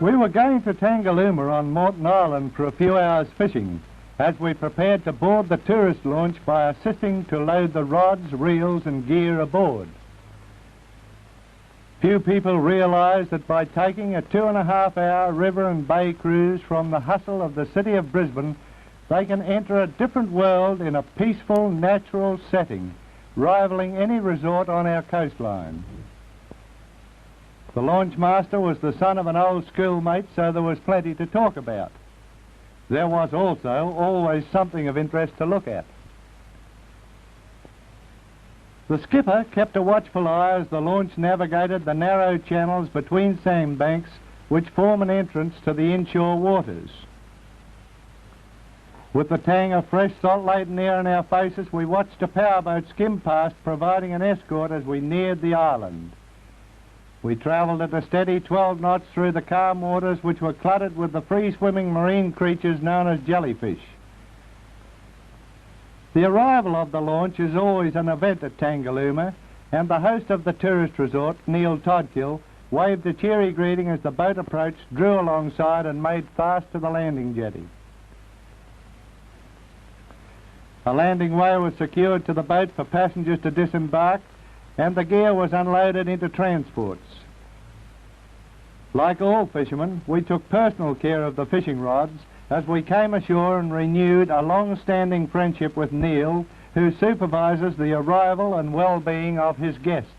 We were going to Tangalooma on Moreton Island for a few hours fishing as we prepared to board the tourist launch by assisting to load the rods, reels and gear aboard. Few people realise that by taking a 2.5-hour river and bay cruise from the hustle of the city of Brisbane, they can enter a different world in a peaceful, natural setting, rivalling any resort on our coastline. The launch master was the son of an old schoolmate, so there was plenty to talk about. There was also always something of interest to look at. The skipper kept a watchful eye as the launch navigated the narrow channels between sandbanks which form an entrance to the inshore waters. With the tang of fresh salt-laden air in our faces, we watched a powerboat skim past, providing an escort as we neared the island. We travelled at a steady 12 knots through the calm waters which were cluttered with the free-swimming marine creatures known as jellyfish. The arrival of the launch is always an event at Tangalooma, and the host of the tourist resort, Neil Todkill, waved a cheery greeting as the boat approached, drew alongside and made fast to the landing jetty. A landing way was secured to the boat for passengers to disembark, and the gear was unloaded into transports. Like all fishermen, we took personal care of the fishing rods as we came ashore and renewed a long-standing friendship with Neil, who supervises the arrival and well-being of his guests.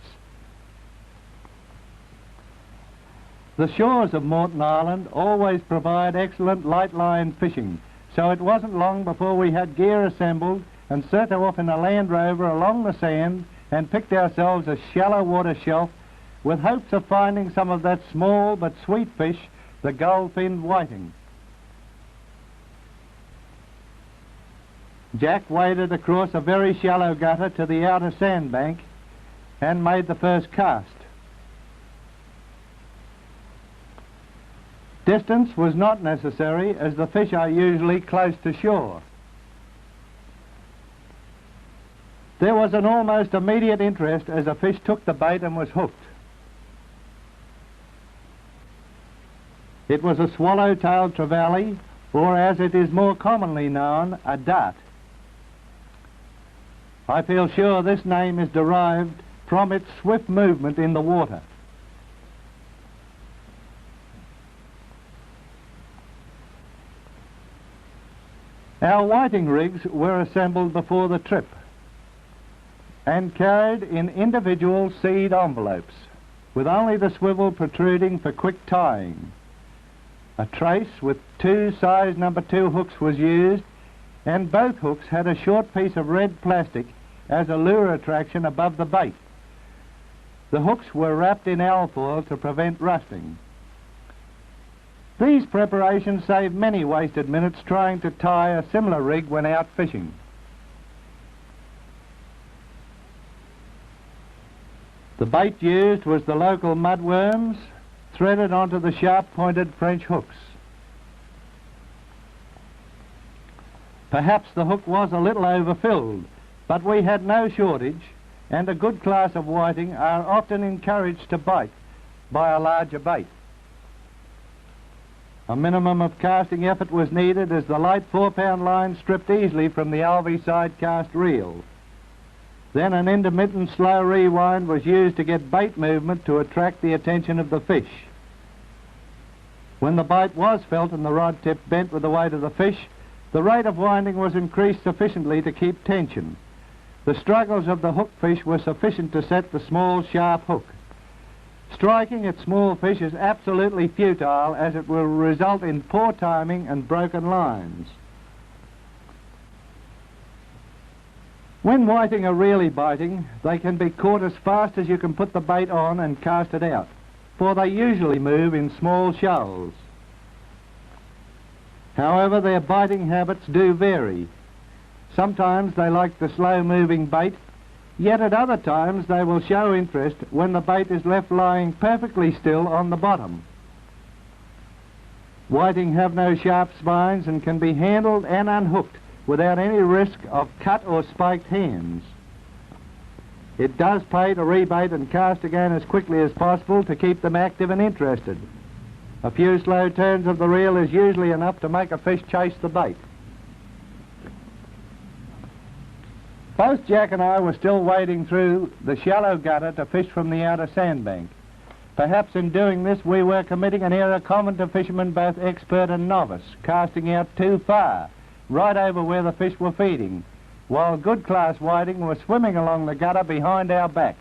The shores of Moreton Island always provide excellent light-line fishing, so it wasn't long before we had gear assembled and set off in a Land Rover along the sand and picked ourselves a shallow water shelf with hopes of finding some of that small but sweet fish, the gold-finned whiting. Jack waded across a very shallow gutter to the outer sandbank and made the first cast. Distance was not necessary as the fish are usually close to shore. There was an almost immediate interest as a fish took the bait and was hooked. It was a swallow-tailed trevally, or as it is more commonly known, a dart. I feel sure this name is derived from its swift movement in the water. Our whiting rigs were assembled before the trip and carried in individual seed envelopes, with only the swivel protruding for quick tying. A trace with 2 size number 2 hooks was used, and both hooks had a short piece of red plastic as a lure attraction above the bait. The hooks were wrapped in alfoil to prevent rusting. These preparations saved many wasted minutes trying to tie a similar rig when out fishing. The bait used was the local mudworms, threaded onto the sharp-pointed French hooks. Perhaps the hook was a little overfilled, but we had no shortage, and a good class of whiting are often encouraged to bite by a larger bait. A minimum of casting effort was needed as the light 4-pound line stripped easily from the Alvey side cast reel. Then an intermittent slow rewind was used to get bait movement to attract the attention of the fish. When the bite was felt and the rod tip bent with the weight of the fish, the rate of winding was increased sufficiently to keep tension. The struggles of the hook fish were sufficient to set the small, sharp hook. Striking at small fish is absolutely futile, as it will result in poor timing and broken lines. When whiting are really biting, they can be caught as fast as you can put the bait on and cast it out, for they usually move in small shoals. However, their biting habits do vary. Sometimes they like the slow-moving bait, yet at other times they will show interest when the bait is left lying perfectly still on the bottom. Whiting have no sharp spines and can be handled and unhooked without any risk of cut or spiked hands. It does pay to rebait and cast again as quickly as possible to keep them active and interested. A few slow turns of the reel is usually enough to make a fish chase the bait. Both Jack and I were still wading through the shallow gutter to fish from the outer sandbank. Perhaps in doing this we were committing an error common to fishermen both expert and novice, casting out too far, right over where the fish were feeding, while good-class whiting were swimming along the gutter behind our back.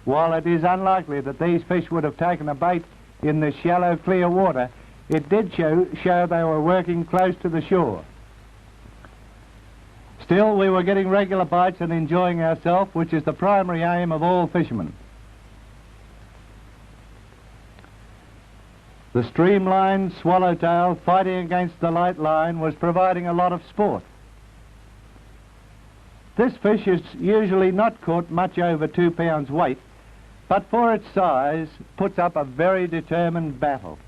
While it is unlikely that these fish would have taken a bait in this shallow, clear water, it did show they were working close to the shore. Still, we were getting regular bites and enjoying ourselves, which is the primary aim of all fishermen. The streamlined swallowtail fighting against the light line was providing a lot of sport. This fish is usually not caught much over 2 pounds weight, but for its size puts up a very determined battle.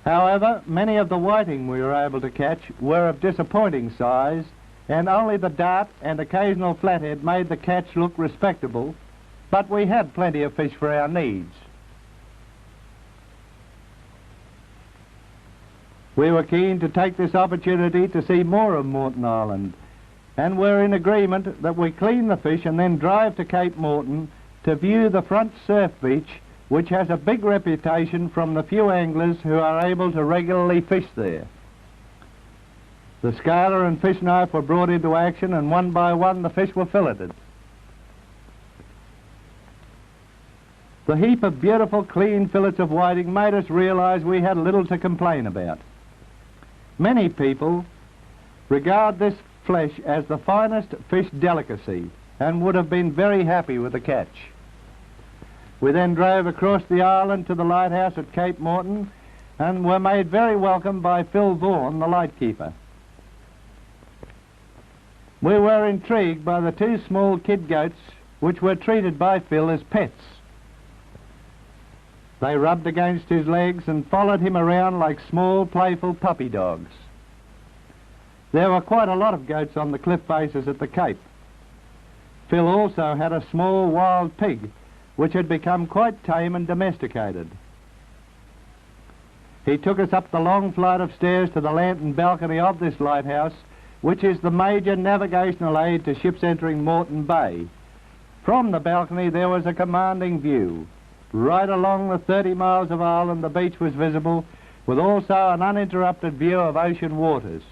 However, many of the whiting we were able to catch were of disappointing size, and only the dart and occasional flathead made the catch look respectable, but we had plenty of fish for our needs. We were keen to take this opportunity to see more of Moreton Island, and were in agreement that we clean the fish and then drive to Cape Moreton to view the front surf beach, which has a big reputation from the few anglers who are able to regularly fish there. The scaler and fish knife were brought into action, and one by one the fish were filleted. The heap of beautiful clean fillets of whiting made us realize we had little to complain about. Many people regard this flesh as the finest fish delicacy and would have been very happy with the catch. We then drove across the island to the lighthouse at Cape Moreton and were made very welcome by Phil Vaughan, the lightkeeper. We were intrigued by the 2 small kid goats which were treated by Phil as pets. They rubbed against his legs and followed him around like small, playful puppy dogs. There were quite a lot of goats on the cliff faces at the Cape. Phil also had a small wild pig, which had become quite tame and domesticated. He took us up the long flight of stairs to the lantern balcony of this lighthouse, which is the major navigational aid to ships entering Moreton Bay. From the balcony there was a commanding view. Right along the 30 miles of island the beach was visible, with also an uninterrupted view of ocean waters.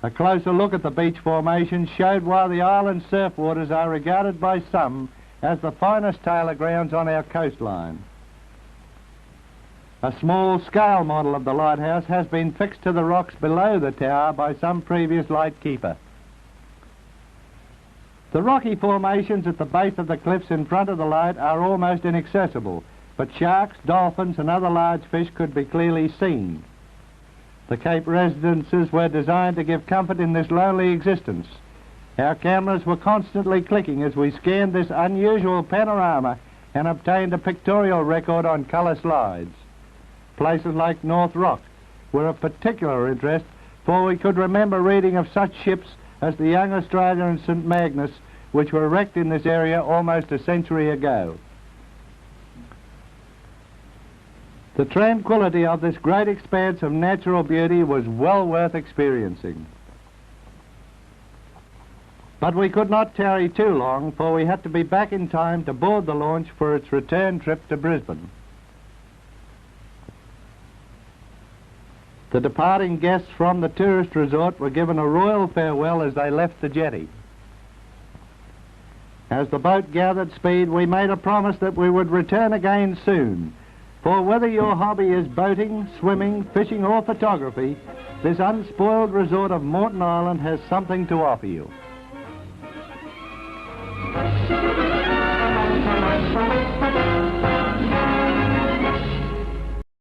A closer look at the beach formation showed why the island's surf waters are regarded by some as the finest tailor grounds on our coastline. A small scale model of the lighthouse has been fixed to the rocks below the tower by some previous lightkeeper. The rocky formations at the base of the cliffs in front of the light are almost inaccessible, but sharks, dolphins and other large fish could be clearly seen. The Cape residences were designed to give comfort in this lonely existence. Our cameras were constantly clicking as we scanned this unusual panorama and obtained a pictorial record on colour slides. Places like North Rock were of particular interest, for we could remember reading of such ships as the Young Australia and St. Magnus, which were wrecked in this area almost a century ago. The tranquility of this great expanse of natural beauty was well worth experiencing. But we could not tarry too long, for we had to be back in time to board the launch for its return trip to Brisbane. The departing guests from the tourist resort were given a royal farewell as they left the jetty. As the boat gathered speed, we made a promise that we would return again soon, for whether your hobby is boating, swimming, fishing or photography, this unspoiled resort of Moreton Island has something to offer you.